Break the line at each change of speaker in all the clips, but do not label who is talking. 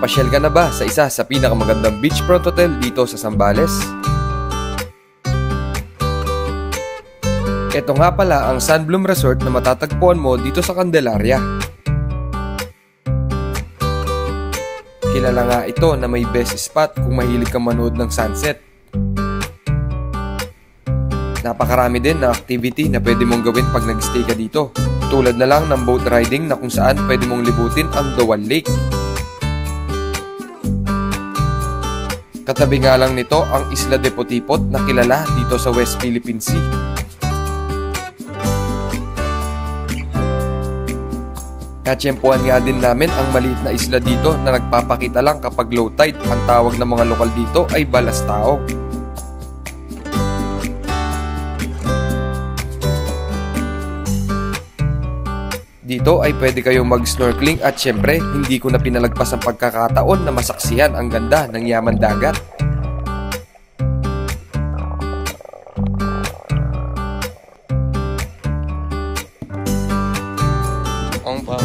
Nakapasyal ka na ba sa isa sa pinakamagandang beachfront hotel dito sa Zambales? Ito nga pala ang Sunbloom Resort na matatagpuan mo dito sa Candelaria. Kilala nga ito na may best spot kung mahilig ka manood ng sunset. Napakarami din na activity na pwede mong gawin pag nag-stay ka dito. Tulad na lang ng boat riding na kung saan pwede mong libutin ang Dowan Lake. Katabi nga lang nito ang Isla de Potipot na kilala dito sa West Philippine Sea. Natsyempuhan nga din namin ang maliit na isla dito na nagpapakita lang kapag low tide. Ang tawag ng mga lokal dito ay Balastao. Dito ay pwede kayong mag-snorkeling at syempre hindi ko na pinalagpas ang pagkakataon na masaksihan ang ganda ng yaman dagat.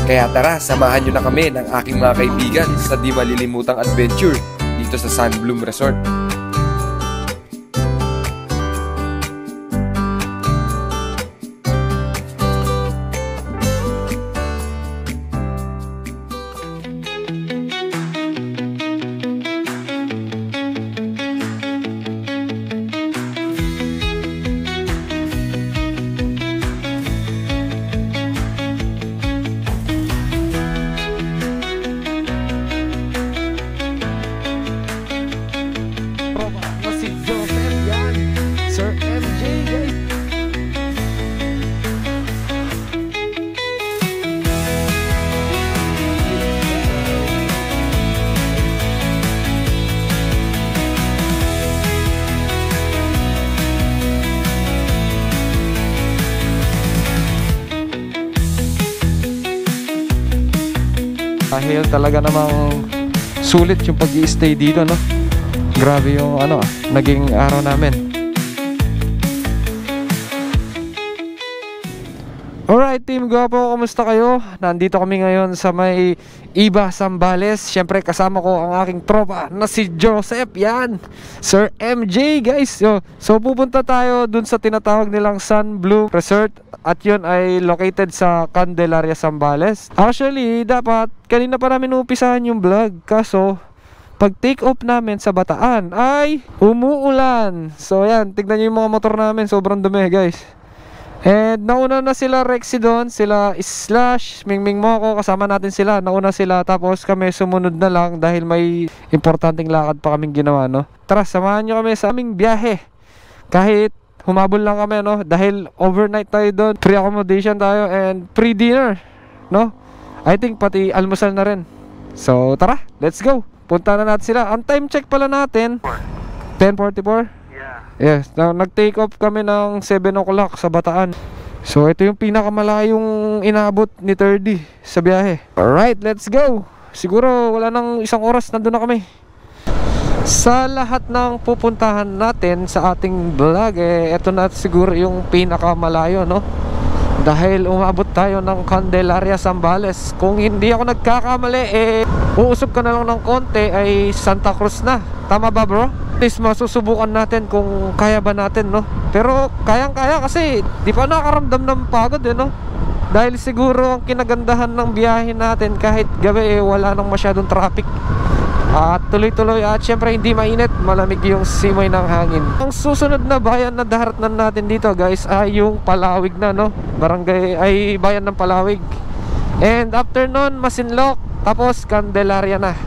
Kaya tara, samahan nyo na kami ng aking mga kaibigan sa di malilimutang adventure dito sa Sunbloom Resort.
Dahil talaga namang sulit yung pag-i-stay dito, no? Grabe yung naging araw namin. Alright, Team Guwapo, kumusta kayo? Nandito kami ngayon sa may Iba, Zambales. Siyempre kasama ko ang aking tropa na si Joseph. Yan, Sir MJ, guys. So pupunta tayo dun sa tinatawag nilang Sunbloom Resort. At yun ay located sa Candelaria, Zambales. Actually, dapat kanina pa namin umpisahan yung vlog. Kaso pag take off namin sa Bataan ay umuulan. So yan, tignan nyo yung mga motor namin. Sobrang dumi, guys. And nauna na sila Rexy doon, sila Slash, Mingming Moko, kasama natin sila. Nauna sila, tapos kami sumunod na lang dahil may importanteng lakad pa kaming ginawa, no? Tara, samahan nyo kami sa aming biyahe. Kahit humabol lang kami, no? Dahil overnight tayo doon, free accommodation tayo and free dinner, no? I think pati almusal na rin. So tara, let's go. Punta na natin sila. Ang time check pala natin 10:44. Yes, nag-take off kami ng 7 o'clock sa Bataan. So ito yung pinakamalayong inabot ni 30 sa biyahe. Alright, let's go. Siguro wala nang isang oras, nandun na kami. Sa lahat ng pupuntahan natin sa ating vlog, ito na siguro yung pinakamalayo, no? Dahil umabot tayo ng Candelaria, Zambales. Kung hindi ako nagkakamali, uusog ka na lang ng konti ay Santa Cruz na. Tama ba, bro? At least masusubukan natin kung kaya ba natin, no? Pero kayang-kaya kasi di pa nakaramdam ng pagod, no? Dahil siguro ang kinagandahan ng biyahe natin kahit gabi wala nang masyadong traffic. At tuloy-tuloy at syempre hindi mainit, malamig yung simoy ng hangin. Ang susunod na bayan na daharatan natin dito, guys, ay yung Palawig na, no? Barangay ay bayan ng Palawig. And after nun, Masinloc, tapos Candelaria na.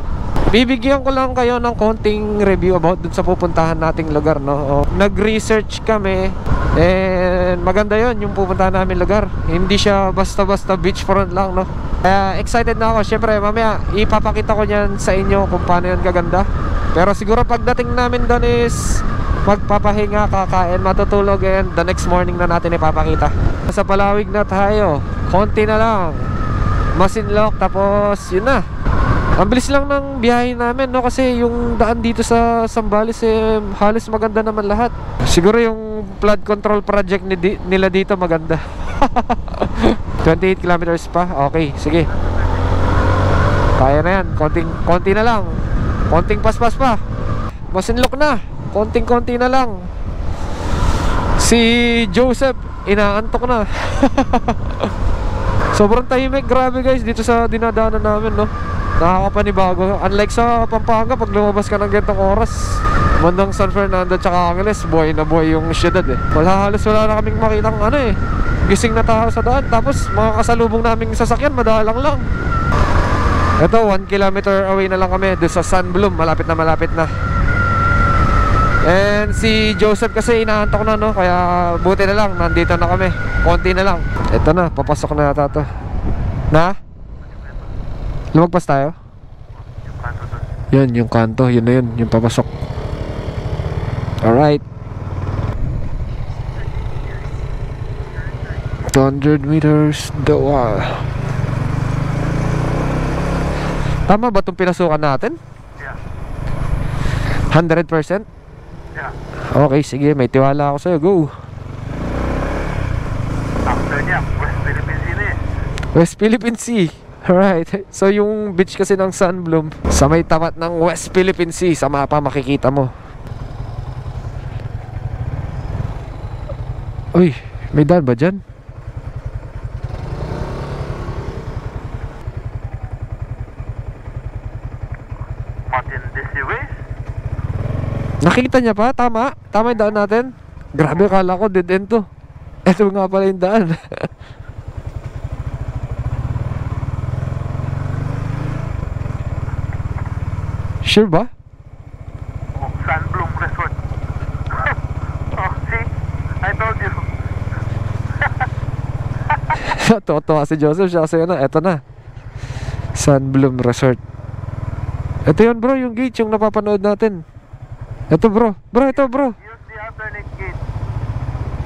Bibigyan ko lang kayo ng konting review about dun sa pupuntahan nating lugar, no? Nag-research kami and maganda yon yung pupuntahan namin lugar. Hindi siya basta-basta beachfront lang, no? Kaya excited na ako. Siyempre mamaya ipapakita ko niyan sa inyo kung paano yun kaganda. Pero siguro pagdating namin doon is magpapahinga, kakain, matutulog, and the next morning na natin ipapakita. Sa Palawig na tayo, konti na lang, Masinloc, tapos yun na. Ang bilis lang ng biyahe namin, no? Kasi yung daan dito sa Zambales halos maganda naman lahat. Siguro yung flood control project nila dito maganda. 28 kilometers pa. Okay, sige. Kaya na yan, konti na lang. Konting paspas pa. Masinlok na. Konting-konti na lang. Si Joseph, inaantok na. Sobrang tahimik, grabe guys, dito sa dinadaanan namin, no? Nakakapanibago. Unlike sa Pampanga, pag lumabas ka ng gantong oras, bandang San Fernando tsaka Angeles, buhay na buhay yung syudad eh. Halos wala na kaming makitang gising na tao sa daan. Tapos mga kasalubong naming sasakyan, madalang lang. Ito, 1 kilometer away na lang kami doon sa Sunbloom, malapit na. And si Joseph kasi inaantok na, no? Kaya buti na lang, nandito na kami. Konti na lang. Ito na, papasok na yata to. Na? Lumagpas tayo? Yan, yung kanto. Yun na yun, yung papasok. Alright. 200 meters daw. Tama ba itong pinasukan natin?
Yeah.
100%?
Yeah.
Okay, sige, may tiwala ako sa'yo. Go!
After niya, West Philippine Sea na eh.
West Philippine Sea. Alright. So yung beach kasi ng Sunbloom, sa may tapat ng West Philippine Sea. Sa mapa makikita mo. Uy, may daan ba dyan?
Matindi si West.
Nakita niya pa? Tama? Tama yung daan natin? Grabe, kala ko dead end to. Ito nga pala yung daan. Sure ba?
Oh, Sunbloom Resort. Oh, see? I told you.
Totoo si Joseph siya kasi eto na Sunbloom Resort. Ito yun bro, yung gate yung napapanood natin. Ito bro, ito bro.
Use the alternate gate.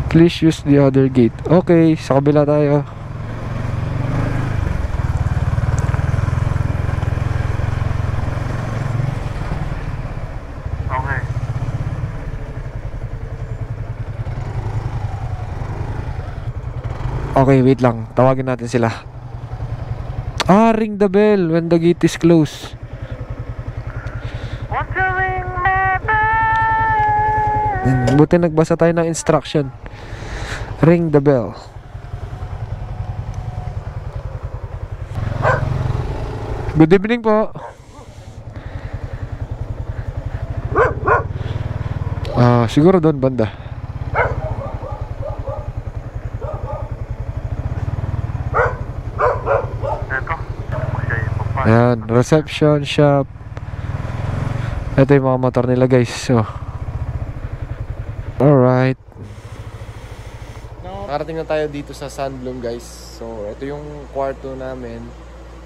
Please use the other gate. Okay, sa kabila tayo.
Okay.
Okay, wait lang. Tawagin natin sila. Ring the bell when the gate is closed.
Won't you ring my bell?
Buti nagbasa tayo ng instruction. Ring the bell. Good evening po. Siguro doon banda.
Ito. Siya yung pagpapalala.
Ayan, reception shop. Ito yung mga motor nila guys. So, alright. Nakarating na tayo dito sa Sunbloom guys. So, ito yung kwarto namin.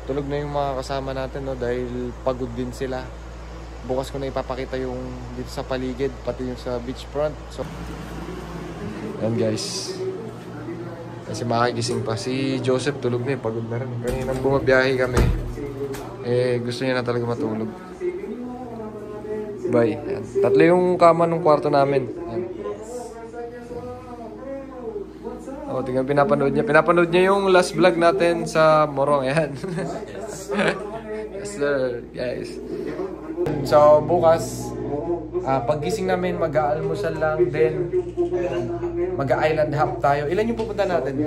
Tulog na yung mga kasama natin, no, dahil pagod din sila. Bukas ko na ipapakita yung dito sa paligid, pati yung sa beachfront. So, ayan guys. Kasi makigising pa. Si Joseph tulog na, pagod na rin. Kaninang bumabiyahe kami, gusto niya na talaga matulog. Bye. Ayan. Tatlo yung kama ng kwarto namin. Ayan. Tingnan, pinapanood niya. Pinapanood niya yung last vlog natin sa Morong. Ayan. Yes sir, guys. So, bukas, paggising namin, mag-aalmusal lang, then mag-island hop tayo. Ilan yung pupunta natin?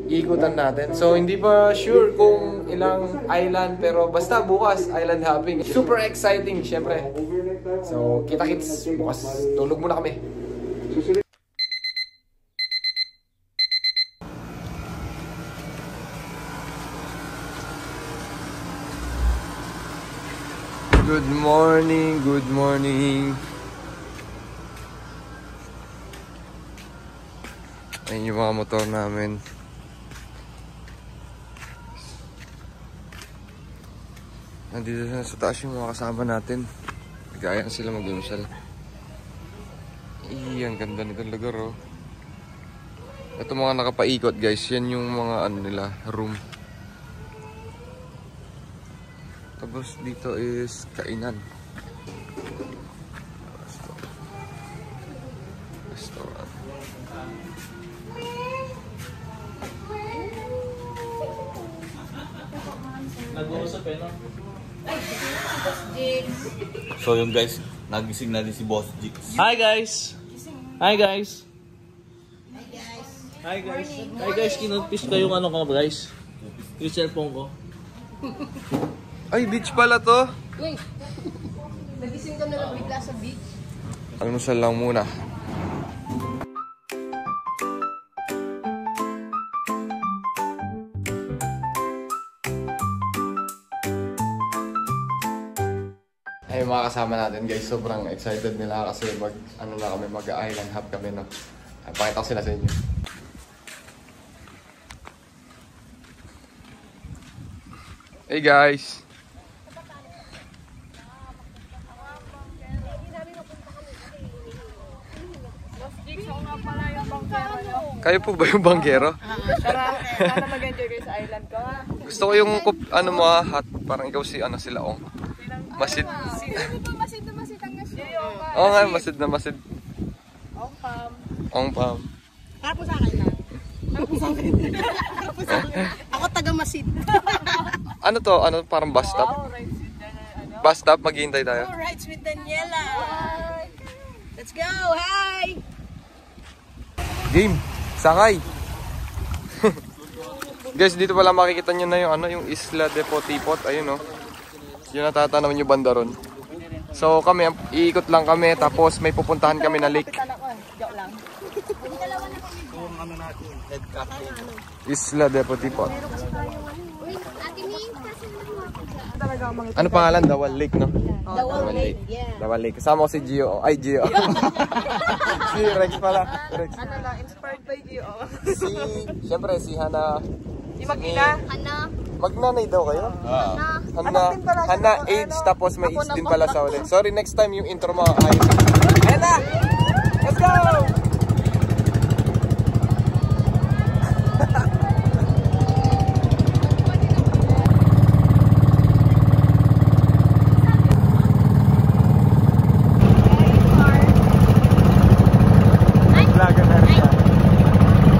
Iikutan natin. So, hindi pa sure kung ilang island, pero basta bukas, island hopping. Super exciting, syempre. So, kita-kits bukas. Tulog muna kami. Good morning, good morning. Ayun yung mga motor namin. Nandito na sa taas yung mga kasama natin. Nag-aayang sila mag-umusal. Ang ganda nitong lugar, oh. Ito mga nakapaikot guys, yan yung mga ano nila, room. Tapos dito is kainan. Restaurant.
So yung guys, nagising na din si Boss Jigs. Hi guys! Hi guys! Hi guys! Hi guys, kinotis ko yung ano ko guys. Yung cellphone ko.
Ay, beach pala to.
Wait, nagising ka na lang bigla sa beach.
Almusal lang muna. Ay, mga kasama natin guys, sobrang excited nila kasi mag-island hop kami, no? Ay, pakita ko sila sa inyo. Hey guys! Kayo po ba yung banggero?
Para mag-enjoy kayo sa island ko.
Gusto ko yung ano mo hot, parang ikaw si ano sila Ong. Masid.
Masid na masid ang nasyo.
Oo nga, masid na masid.
Ong pam.
Ong pam.
Para po sa akin lang. Para po sa akin. Ako taga masid.
Ano to? Ano parang bus stop?
Wow, rides with Daniela.
Bus stop, maghihintay tayo.
Oh, rides with Daniela. Let's go. Hi.
Game! Sakay! Guys, dito pala makikita nyo na yung ano, yung Isla de Potipot. Ayun, no? Yung natatanaw nyo banda ron. So kami, iikot lang kami, tapos may pupuntahan kami na lake.
Joke lang.
Isla de Potipot. Ano pangalan? Dawal Lake, no?
Dawal Lake, yeah.
Dawal Lake. Kasama ko si Gio. Ay, Gio. Si Rex pala. Rex.
Ano lang, inspired by you.
Siyempre, si Hana.
Si Magina.
Magnanay daw kayo? Hana age, tapos may age din pala sa ulit. Sorry, next time yung intro mo ayos. Ayan na! Let's go!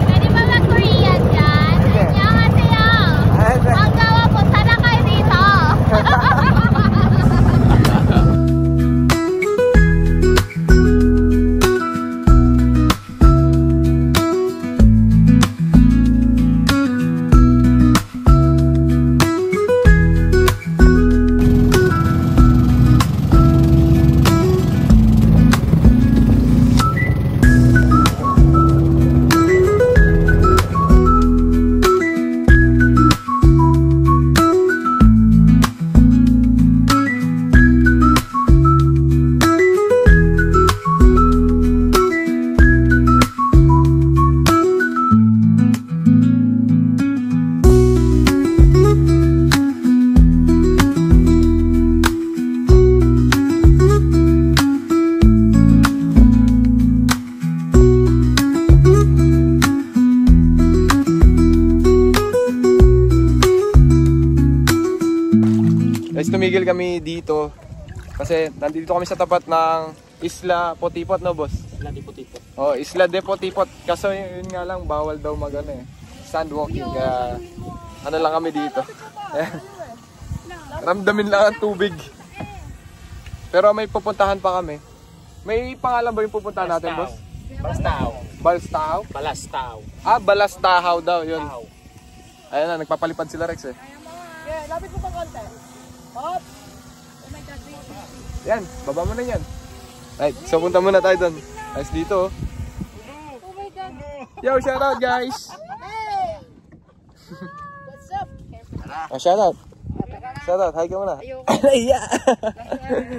Pwede ba mag-Korean dyan? Annyeonghaseyo! Ang gawa po, sana kayo dito!
Guys, tumigil kami dito kasi nandito kami sa tapat ng Isla Potipot, no boss? Isla de Potipot. Oh, Isla de Potipot. Kaso yun nga lang, bawal daw mag-ano sandwalking. Kaya ano lang kami dito. Ramdamin lang ang tubig. Pero may pupuntahan pa kami. May pangalan ba yung pupuntahan natin, boss?
Balastao.
Balastao?
Balastao.
Ah, Balastahaw daw, yun. Ayan na, nagpapalipad sila Rex eh.
Yeah, lapit mo pa konti. Hop!
Yan, baba mo na yan. Right, so punta muna tayo doon. Guys, dito.
Oh my God!
Yo, shout out guys!
Hey! What's up?
Oh, shout out. Shout out, hi ka muna.
Ayoko.
Yeah.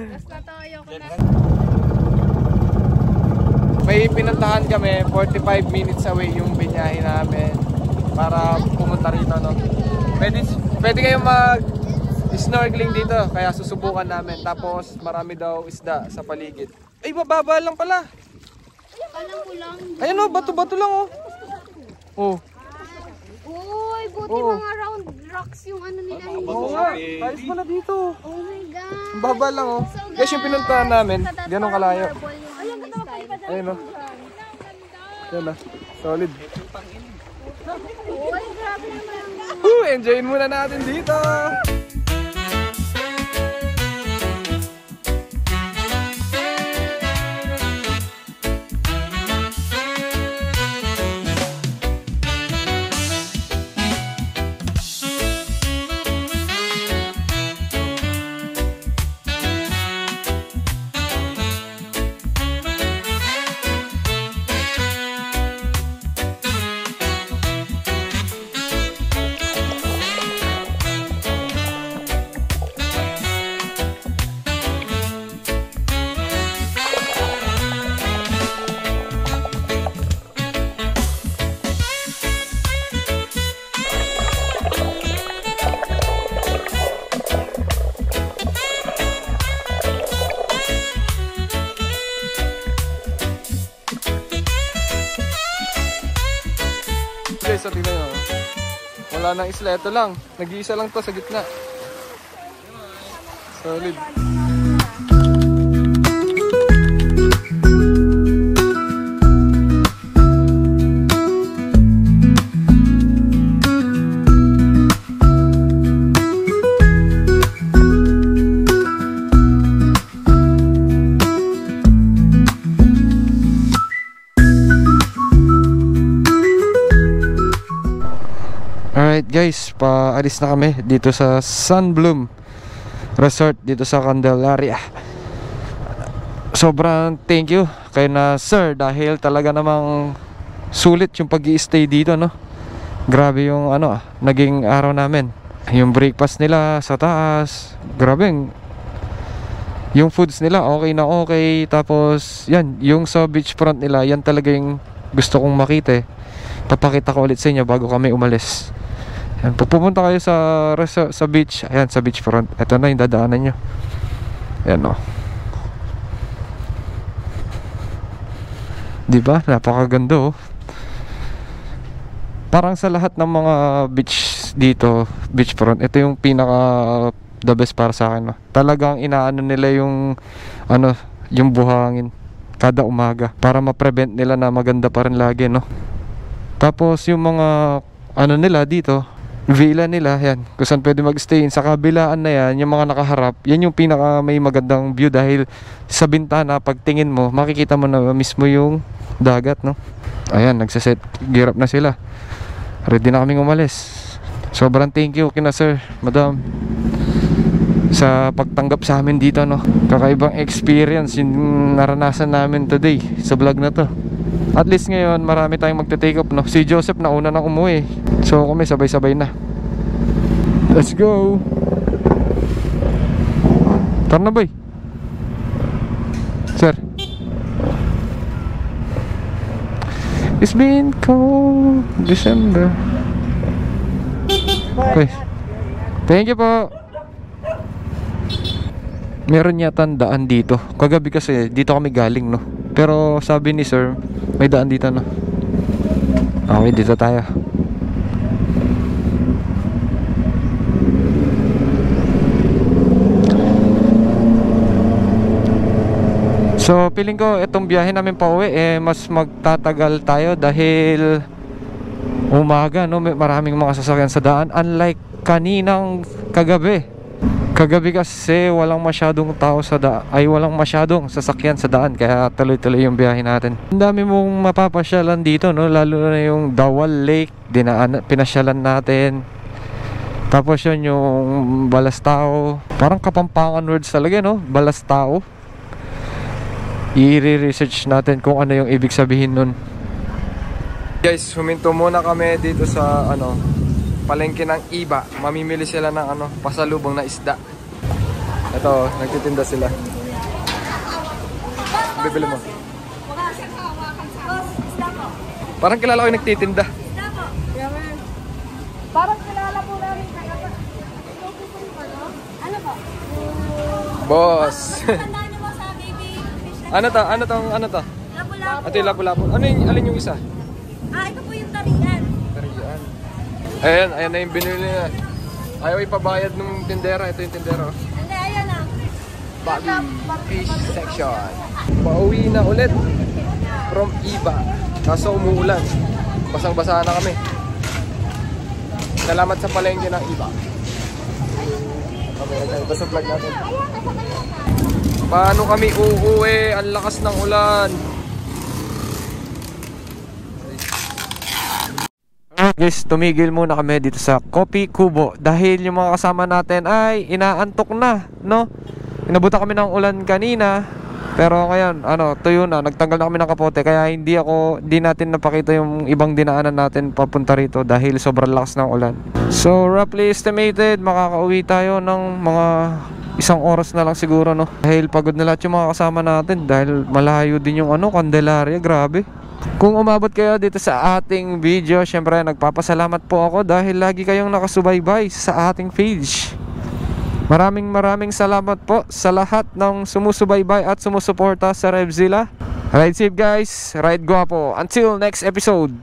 Last na to, ayoko na.
May pinuntahan kami, 45 minutes away yung binyahe namin para pumunta rito, no? Pwede kayong mag-snorkeling dito, kaya susubukan namin. Tapos marami daw isda sa paligid. Ay, bababa lang pala.
Alam ko lang.
Ayun o, bato-bato lang o. Oh.
Uy, buti mga round rocks yung ano nila.
Oo nga, ayos pala dito.
Oh my God.
Ang baba lang o. Guys, yung pinuntahan namin, ganun kalayo. Ayun o. Yan o, solid.
Uy, grabe naman.
Enjoyin muna natin dito. guys, so tingnan nyo. Wala nang isla, ito lang. Nag-iisa lang to sa gitna. Solid.
Alright guys, paalis na kami dito sa Sunbloom Resort dito sa Candelaria. Sobrang thank you kay na sir dahil talaga namang sulit yung pag-i-stay dito, no? Grabe yung naging araw namin. Yung breakfast nila sa taas, grabe yung foods nila okay na okay. Tapos yan, yung sa beachfront nila, yan talaga yung gusto kong makita. Papakita ko ulit sa inyo bago kami umalis. Yan, pupunta kayo sa beach. Ayan, sa beachfront. Ito na yung dadaanan nyo. Ayan o. Diba? Napakaganda o. Parang sa lahat ng mga beach dito, beachfront, ito yung pinaka the best para sa akin, no? Talagang inaano nila yung yung buhangin kada umaga para ma-prevent nila na maganda pa rin lagi, no? Tapos yung mga nila dito, villa nila, yan, kung saan pwede mag-stay. Sa kabilaan na yan, yung mga nakaharap, yan yung pinaka may magandang view dahil sa bintana, pagtingin mo, makikita mo na mismo yung dagat, no? Ayan, nagsaset gear up na sila. Ready na kaming umalis. Sobrang thank you kina sir, madam, sa pagtanggap sa amin dito, no? Kakaibang experience yung naranasan namin today sa vlog na to. At least ngayon marami tayong magte-take off, no? Si Joseph na una nang umuwi, so kami sabay-sabay na. Let's go. Tara na boy. Sir, it's been cold December. Okay. Thank you po. Meron yata daan dito. Kagabi kasi dito kami galing, no? Pero sabi ni sir, may daan dito, no? Okay, dito tayo. So, feeling ko itong biyahe namin pauwi mas magtatagal tayo dahil umaga, no? Maraming mga sasakyan sa daan. Unlike kaninang kagabi. Kagabi kasi walang masyadong tao sa walang masyadong sasakyan sa daan, kaya tuloy-tuloy yung biyahe natin. Ang dami mong mapapasyalan dito, no? Lalo na yung Dawal Lake, pinasyalan natin. Tapos yun yung Balastao. Parang Kapampangan words talaga, no? Balastao. I-research natin kung ano yung ibig sabihin nun.
Guys, huminto muna kami dito sa palengke ng Iba. Mamimili sila ng pasalubong na isda. Ito, nagtitinda sila. Bibili mo. Parang kilala ko yung nagtitinda.
Parang kilala po namin. Ano po?
Boss.
Tandaan niyo ba sa baby fish?
Ano to?
Lapu-lapu.
Ito yung lapu-lapu. Alin yung isa?
Ito po yung tarian.
Tarian. Ayan na yung binili na. Ayaw ipabayad ng tindera. Ito yung tindera.
Hindi, ayan na.
Bobby Fish Section. Pauwi na ulit from Iba. Kaso umuulan. Basang-basa na kami. Salamat sa palengke ng Iba. Ito sa vlog natin. Paano kami uuwi? Ang lakas ng ulan.
Guys, tumigil muna kami dito sa Coffee Kubo dahil yung mga kasama natin ay inaantok na, no? Inabutan kami ng ulan kanina, pero ngayon, tuyo na, nagtanggal na kami ng kapote, kaya hindi natin napakita yung ibang dinaanan natin papunta rito dahil sobrang lakas ng ulan. So, roughly estimated, makakauwi tayo ng mga 1 oras na lang siguro, no? Dahil pagod na lahat yung mga kasama natin dahil malayo din yung Candelaria, grabe. Kung umabot kayo dito sa ating video, syempre nagpapasalamat po ako dahil lagi kayong nakasubaybay sa ating page. Maraming salamat po sa lahat ng sumusubaybay at sumusuporta sa Revzilla. Ride safe guys, ride guwapo. Until next episode.